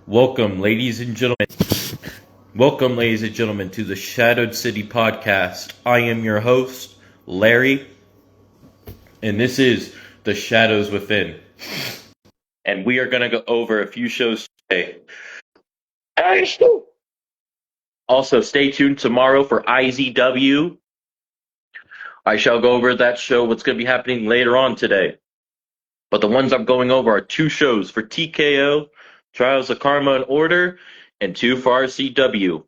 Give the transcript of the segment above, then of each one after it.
Welcome, ladies and gentlemen. Welcome, ladies and gentlemen, to the Shadowed City podcast. I am your host, Larry, and this is The Shadows Within. And we are going to go over a few shows today. Also, stay tuned tomorrow for IZW. I shall go over that show, what's going to be happening later on today. But the ones I'm going over are two shows for TKO, Trials of Karma and Order, and two for RCW.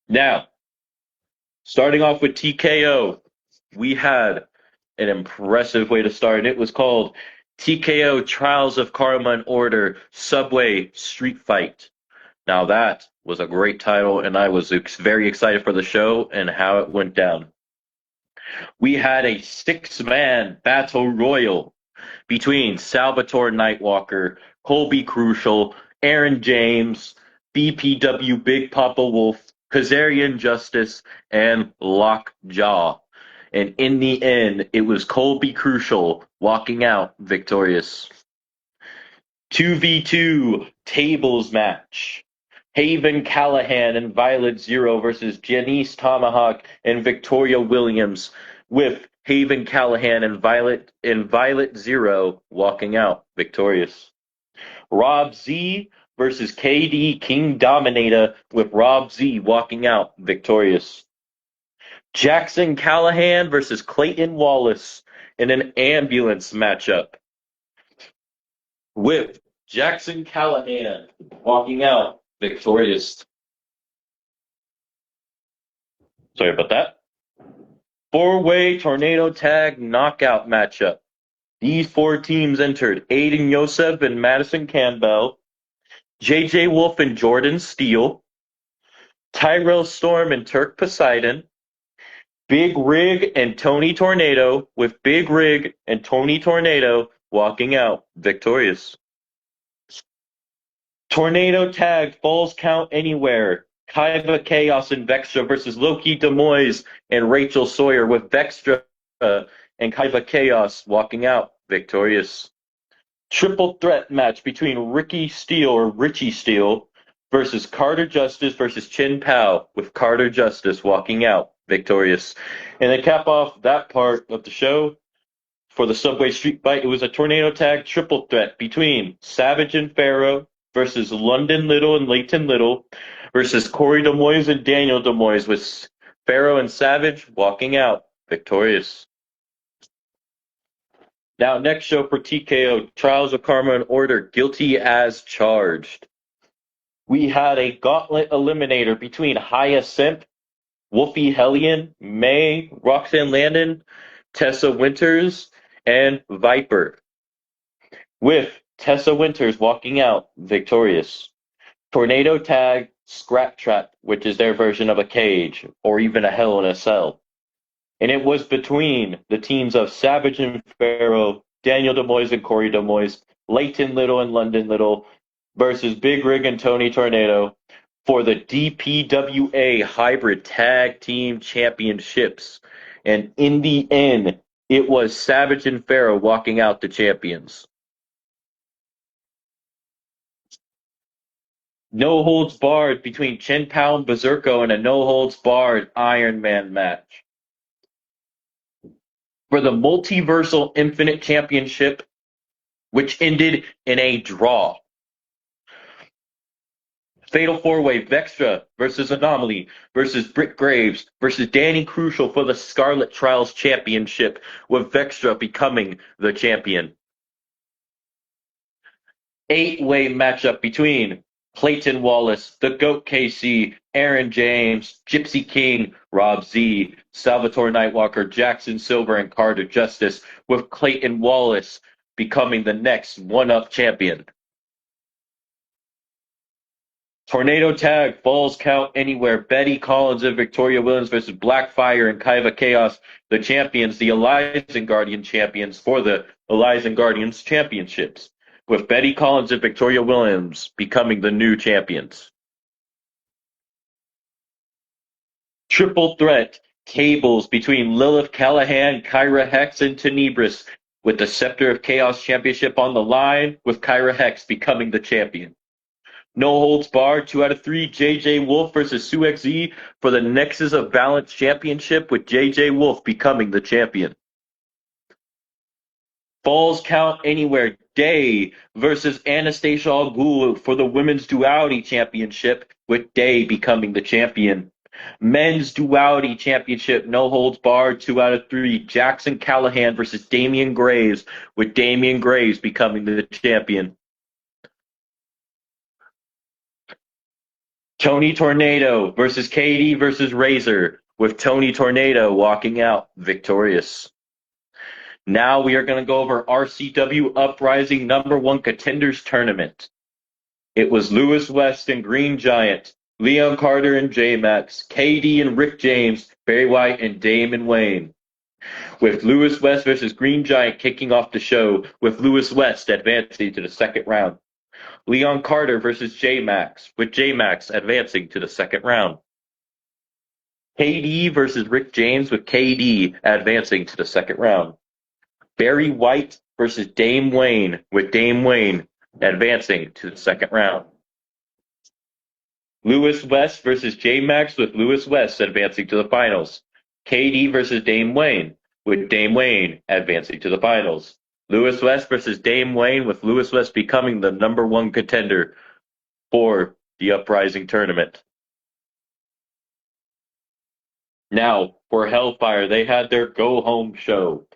Now, starting off with TKO, we had an impressive way to start, and it was called TKO Trials of Karma and Order Subway Street Fight. Now, that was a great title, and I was very excited for the show and how it went down. We had a six-man battle royal between Salvatore Nightwalker, Colby Crucial, Aaron James, BPW Big Papa Wolf, Kazarian Justice, and Lockjaw. And in the end, it was Colby Crucial walking out victorious. 2v2 tables match. Haven Callahan and Violet Zero versus Janice Tomahawk and Victoria Williams, with Haven Callahan and Violet Zero walking out victorious. Rob Z versus KD King Dominator, with Rob Z walking out victorious. Jackson Callahan versus Clayton Wallace in an ambulance matchup, with Jackson Callahan walking out victorious. Sorry about that. Four-way tornado tag knockout matchup. These four teams entered: Aiden Yosef and Madison Campbell, JJ Wolf and Jordan Steele, Tyrell Storm and Turk Poseidon, Big Rig and Tony Tornado, with Big Rig and Tony Tornado walking out victorious. Tornado tag Falls Count Anywhere. Kaiba Chaos and Vextra versus Loki Demois and Rachel Sawyer, with Vextra and Kaiba Chaos walking out victorious. Triple threat match between Richie Steele versus Carter Justice versus Chin Pao, with Carter Justice walking out victorious. And to cap off that part of the show, for the Subway Street Fight, it was a tornado tag triple threat between Savage and Pharaoh versus London Little and Leighton Little versus Corey Demois and Daniel Demois, with Pharaoh and Savage walking out victorious. Now, next show for TKO, Trials of Karma and Order, Guilty as Charged. We had a gauntlet eliminator between Hyacinth, Wolfie Hellion, May, Roxanne Landon, Tessa Winters, and Viper, with Tessa Winters walking out victorious. Tornado tag Scrap Trap, which is their version of a cage, or even a Hell in a Cell. And it was between the teams of Savage and Pharaoh, Daniel Demois and Corey Demois, Leighton Little and London Little, versus Big Rig and Tony Tornado for the DPWA Hybrid Tag Team Championships. And in the end, it was Savage and Pharaoh walking out the champions. No holds barred between Chen Pao and Berserko in a no holds barred Iron Man match. For the Multiversal Infinite Championship, which ended in a draw. Fatal four-way Vextra versus Anomaly versus Britt Graves versus Danny Crucial for the Scarlet Trials Championship, with Vextra becoming the champion. Eight-way matchup between Clayton Wallace, The Goat KC, Aaron James, Gypsy King, Rob Z, Salvatore Nightwalker, Jackson Silver, and Carter Justice, with Clayton Wallace becoming the next one-up champion. Tornado tag Falls Count Anywhere, Betty Collins and Victoria Williams versus Blackfire and Kaiba Chaos, the champions, the Elysian Guardian champions, for the Elysian Guardians championships, with Betty Collins and Victoria Williams becoming the new champions. Triple threat tables between Lilith Callahan, Kyra Hex, and Tenebris, with the Scepter of Chaos Championship on the line, with Kyra Hex becoming the champion. No holds barred, 2 out of 3. JJ Wolf versus Sue XZ for the Nexus of Balance Championship, with JJ Wolf becoming the champion. Falls Count Anywhere, Day versus Anastasia Al Ghul for the Women's Duality Championship, with Day becoming the champion. Men's Duality Championship, no holds barred, 2 out of 3. Jackson Callahan versus Damian Graves, with Damian Graves becoming the champion. Tony Tornado versus KD versus Razor, with Tony Tornado walking out victorious. Now we are going to go over RCW Uprising #1 Contenders Tournament. It was Lewis West and Green Giant, Leon Carter and J-Max, KD and Rick James, Barry White and Damon Wayne. With Lewis West versus Green Giant kicking off the show, with Lewis West advancing to the second round. Leon Carter versus J-Max, with J-Max advancing to the second round. KD versus Rick James, with KD advancing to the second round. Barry White versus Dame Wayne, with Dame Wayne advancing to the second round. Lewis West versus J-Max, with Lewis West advancing to the finals. KD versus Dame Wayne, with Dame Wayne advancing to the finals. Lewis West versus Dame Wayne, with Lewis West becoming the #1 contender for the Uprising tournament. Now, for Hellfire, they had their go-home show,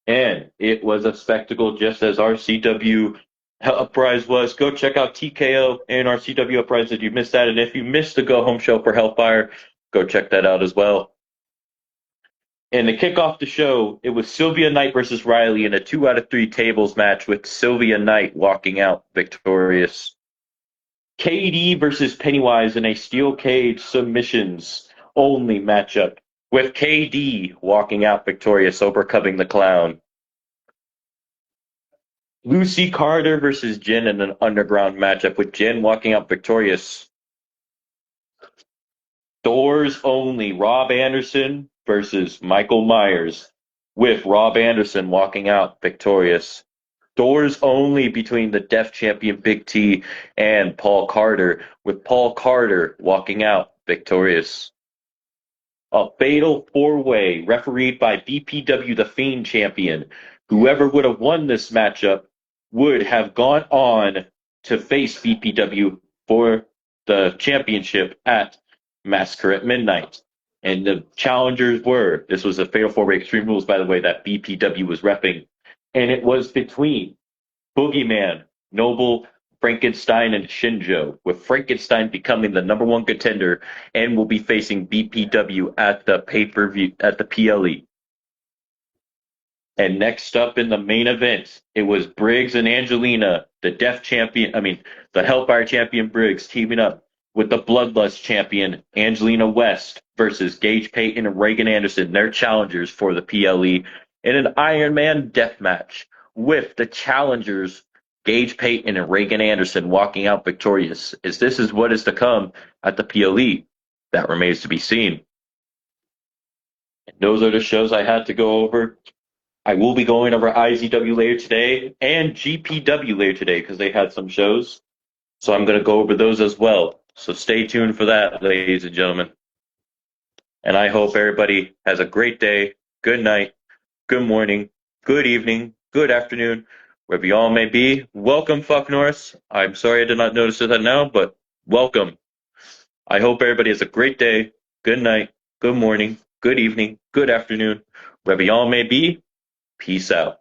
and it was a spectacle just as RCW Uprise was. Go check out TKO and RCW Uprise if you missed that, and if you missed the go-home show for Hellfire, go check that out as well. And to kick off the show, it was Sylvia Knight versus Riley in a 2 out of 3 tables match, with Sylvia Knight walking out victorious. KD versus Pennywise in a steel cage submissions only matchup, with KD walking out victorious, overcoming the Clown. Lucy Carter versus Jen in an underground matchup, with Jen walking out victorious. Doors only, Rob Anderson versus Michael Myers, with Rob Anderson walking out victorious. Doors only between the Def Champion Big T and Paul Carter, with Paul Carter walking out victorious. A fatal four-way refereed by BPW The Fiend Champion. Whoever would have won this matchup would have gone on to face BPW for the championship at Massacre at Midnight. And the challengers were, this was a fatal four-way Extreme Rules, by the way, that BPW was repping. And it was between Boogeyman, Noble, Frankenstein, and Shinjo, with Frankenstein becoming the #1 contender and will be facing BPW at the pay-per-view, at the PLE. And next up in the main event, it was Briggs and Angelina, the Hellfire champion Briggs, teaming up with the Bloodlust champion Angelina West versus Gage Payton and Reagan Anderson, their challengers for the PLE, in an Iron Man death match, with the challengers Gage Payton and Reagan Anderson walking out victorious. As this is what is to come at the PLE, that remains to be seen. And those are the shows I had to go over. I will be going over IZW later today and GPW later today because they had some shows. So I'm going to go over those as well. So stay tuned for that, ladies and gentlemen. And I hope everybody has a great day, good night, good morning, good evening, good afternoon, wherever you all may be. Welcome, Fuck Norris. I'm sorry I did not notice that now, but welcome. I hope everybody has a great day, good night, good morning, good evening, good afternoon, wherever you all may be. Peace out.